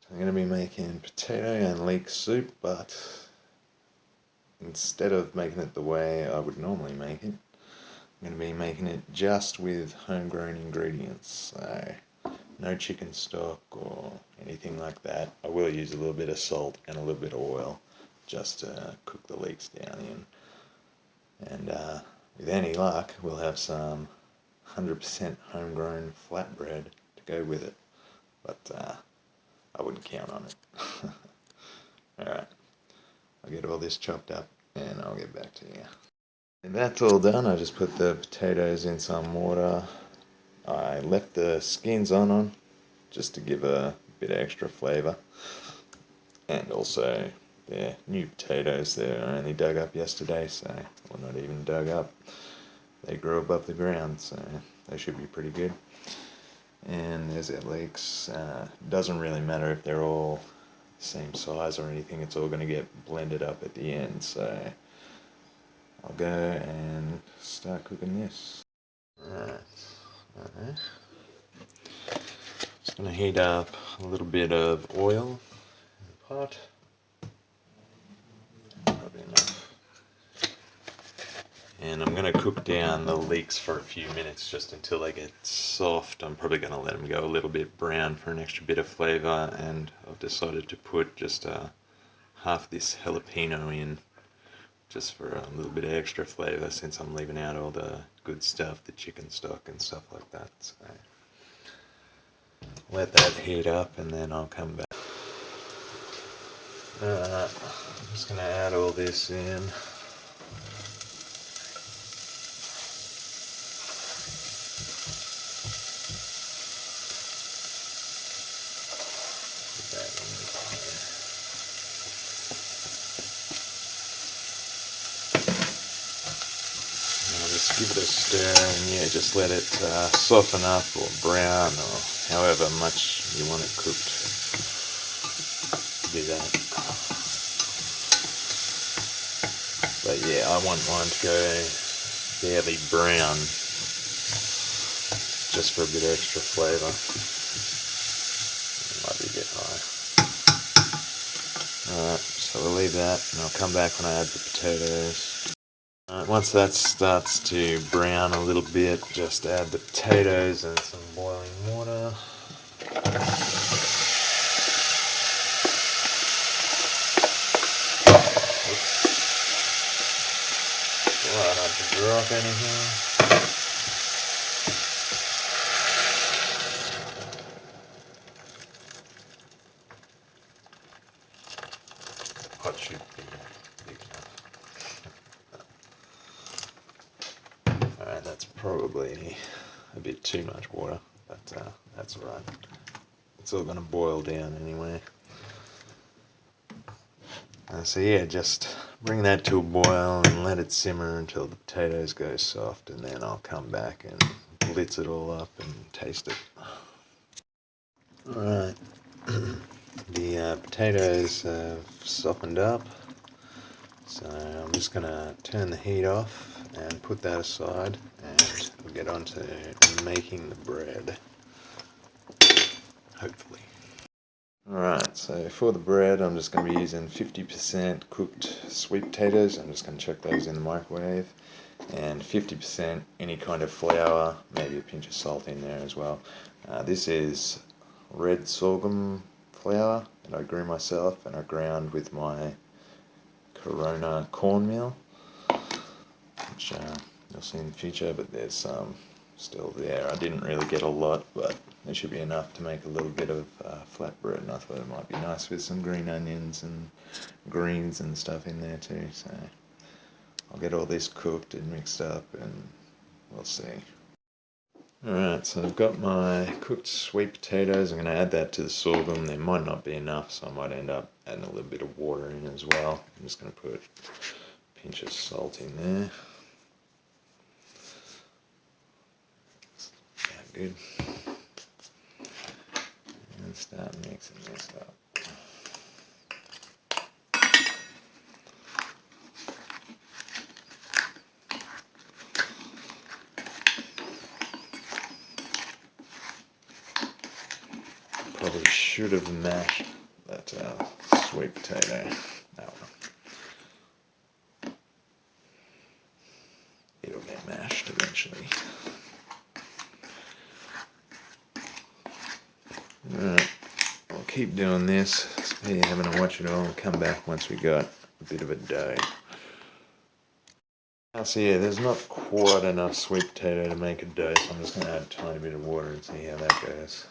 I'm going to be making potato and leek soup, but instead of making it the way I would normally make it, I'm going to be making it just with homegrown ingredients. So no chicken stock or anything like that. I will use a little bit of salt and a little bit of oil just to cook the leeks down in. And with any luck, we'll have some 100% homegrown flatbread to go with it. But I wouldn't count on it. Alright, I'll get all this chopped up and I'll get back to you. And that's all done. I just put the potatoes in some water. I left the skins on just to give a bit of extra flavour. And also, they're new potatoes. They're only dug up yesterday, so, well, not even dug up. They grow above the ground, so they should be pretty good. And there's their leeks. Doesn't really matter if they're all the same size or anything. It's all going to get blended up at the end, so I'll go and start cooking this. Alright. Just going to heat up a little bit of oil in the pot. Probably enough. And I'm going to cook down the leeks for a few minutes just until they get soft. I'm probably going to let them go a little bit brown for an extra bit of flavour, and I've decided to put just half this jalapeno in just for a little bit of extra flavour, since I'm leaving out all the good stuff, the chicken stock and stuff like that. So let that heat up and then I'll come back. I'm just going to add all this in. Just give it a stir and yeah, just let it soften up or brown or however much you want it cooked. Do that. But yeah, I want mine to go fairly brown just for a bit of extra flavour. It might be a bit high. Alright, so we'll leave that and I'll come back when I add the potatoes. Once that starts to brown a little bit, just add the potatoes and some boiling water. Try not to drop anything. Pot should be big enough. Alright, that's probably a bit too much water, but that's alright. It's all going to boil down anyway. So yeah, just bring that to a boil and let it simmer until the potatoes go soft, and then I'll come back and blitz it all up and taste it. Alright, the potatoes have softened up, so I'm just going to turn the heat off and put that aside, and we'll get on to making the bread, hopefully. Alright, so for the bread I'm just going to be using 50% cooked sweet potatoes. I'm just going to chuck those in the microwave, and 50% any kind of flour, maybe a pinch of salt in there as well. This is red sorghum flour that I grew myself and I ground with my Corona cornmeal, which you'll see in the future, but there's some still there. I didn't really get a lot, but there should be enough to make a little bit of flatbread, and I thought it might be nice with some green onions and greens and stuff in there too. So I'll get all this cooked and mixed up and we'll see. Alright, so I've got my cooked sweet potatoes. I'm going to add that to the sorghum. There might not be enough, so I might end up adding a little bit of water in as well. I'm just going to put a pinch of salt in there. Yeah, good. And start mixing this up. Probably should have mashed that sweet potato. Oh, well. It'll get mashed eventually. Alright, I'll keep doing this. Spare you having to watch it all and come back once we got a bit of a dough. So yeah, there's not quite enough sweet potato to make a dough, so I'm just going to add a tiny bit of water and see how that goes.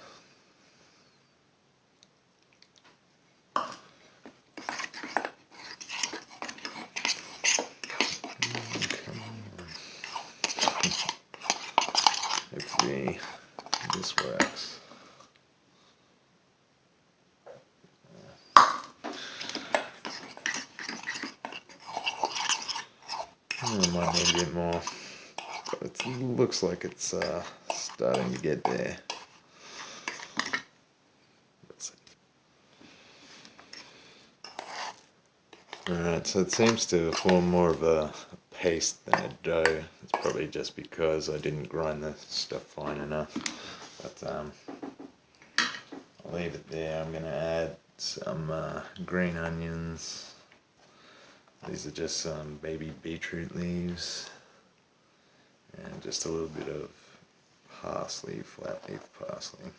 Hopefully this works. I might need a bit more, but it looks like it's starting to get there. Alright, so it seems to form more of a paste than a dough. It's probably just because I didn't grind the stuff fine enough. But I'll leave it there. I'm going to add some green onions. These are just some baby beetroot leaves. And just a little bit of parsley, flat leaf parsley.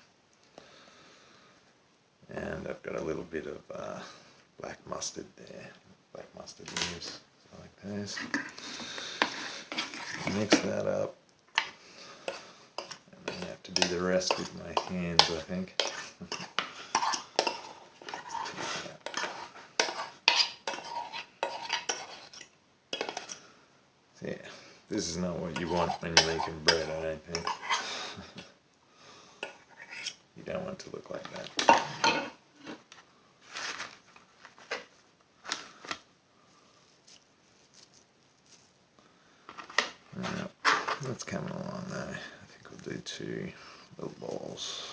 And I've got a little bit of black mustard there. Black mustard leaves, like those. Mix that up. And then I have to do the rest with my hands, I think. So yeah, this is not what you want when you're making bread, I don't think. You don't want it to look like that. That's coming along though. I think we'll do 2 little balls.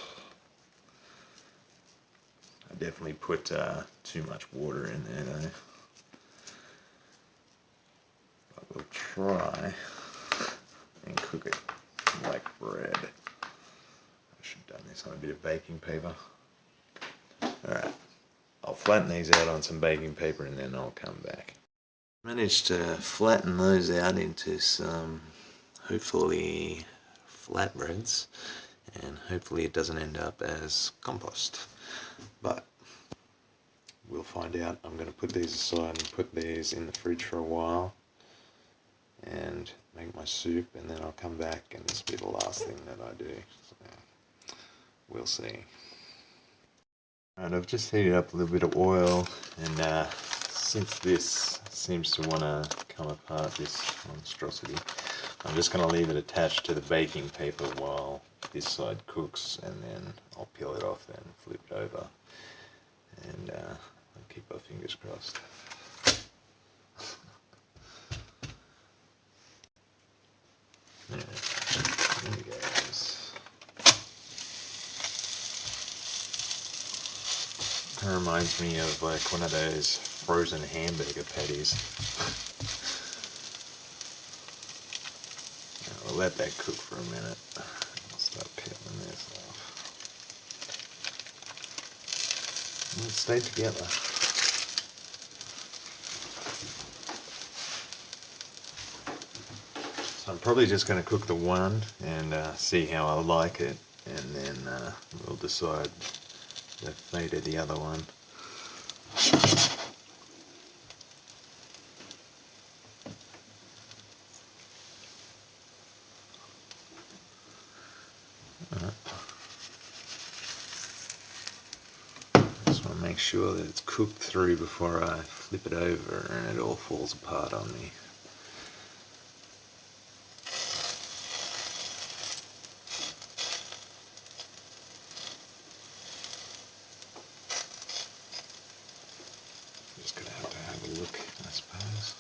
I definitely put too much water in there though. But we'll try and cook it like bread. I should have done this on a bit of baking paper. Alright, I'll flatten these out on some baking paper and then I'll come back. Managed to flatten those out into some hopefully flatbreads, and hopefully it doesn't end up as compost, but we'll find out. I'm going to put these aside and put these in the fridge for a while and make my soup, and then I'll come back and this will be the last thing that I do, so we'll see. Alright, I've just heated up a little bit of oil, and since this seems to want to come apart, this monstrosity, I'm just going to leave it attached to the baking paper while this side cooks, and then I'll peel it off and flip it over, and I'll keep our fingers crossed. There it goes. That reminds me of like one of those frozen hamburger patties. I'll let that cook for a minute. I'll start peeling this off. Let's stay together. So I'm probably just going to cook the one and see how I like it, and then we'll decide the fate of the other one. Make sure that it's cooked through before I flip it over and it all falls apart on me. Just gonna have a look, I suppose.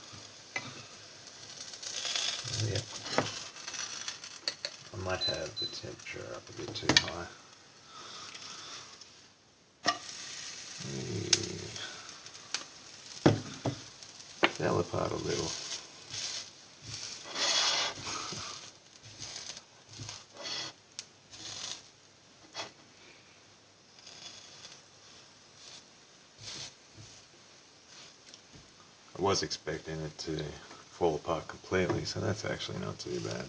Yep. I might have the temperature up a bit too high. Fell apart a little. was expecting it to fall apart completely, so that's actually not too bad.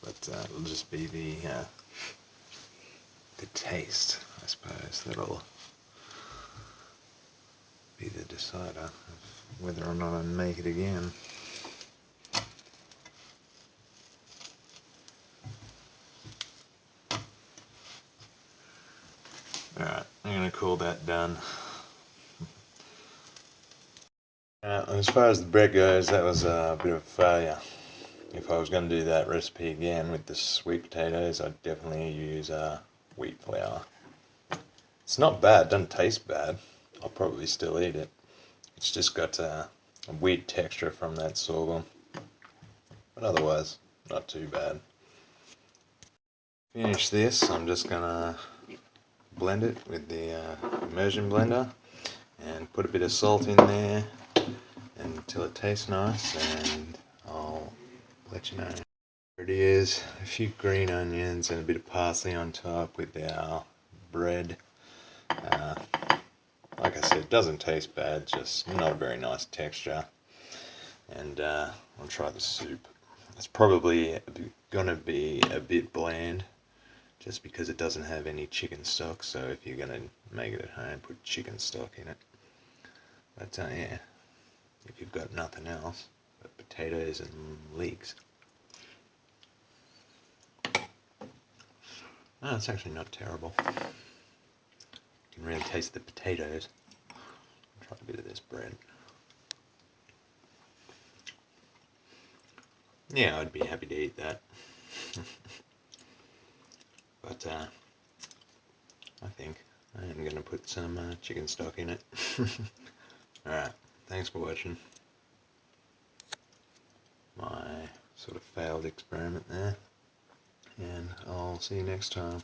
But it'll just be the taste, I suppose, that'll be the decider of whether or not I make it again. Alright, I'm going to call that done. As far as the bread goes, that was a bit of a failure. If I was going to do that recipe again with the sweet potatoes, I'd definitely use wheat flour. It's not bad, doesn't taste bad. I'll probably still eat it. It's just got a weird texture from that sorghum. But otherwise, not too bad. Finish this, I'm just going to blend it with the immersion blender and put a bit of salt in there until it tastes nice, and I'll let you know. There it is, a few green onions and a bit of parsley on top with our bread. Like I said, it doesn't taste bad, just not a very nice texture. And I'll try the soup. It's probably gonna be a bit bland, just because it doesn't have any chicken stock, so if you're going to make it at home, put chicken stock in it. But yeah, if you've got nothing else but potatoes and leeks. Oh, it's actually not terrible. You can really taste the potatoes. Try a bit of this bread. Yeah, I'd be happy to eat that. But I think I am going to put some chicken stock in it. Alright, thanks for watching my sort of failed experiment there, and I'll see you next time.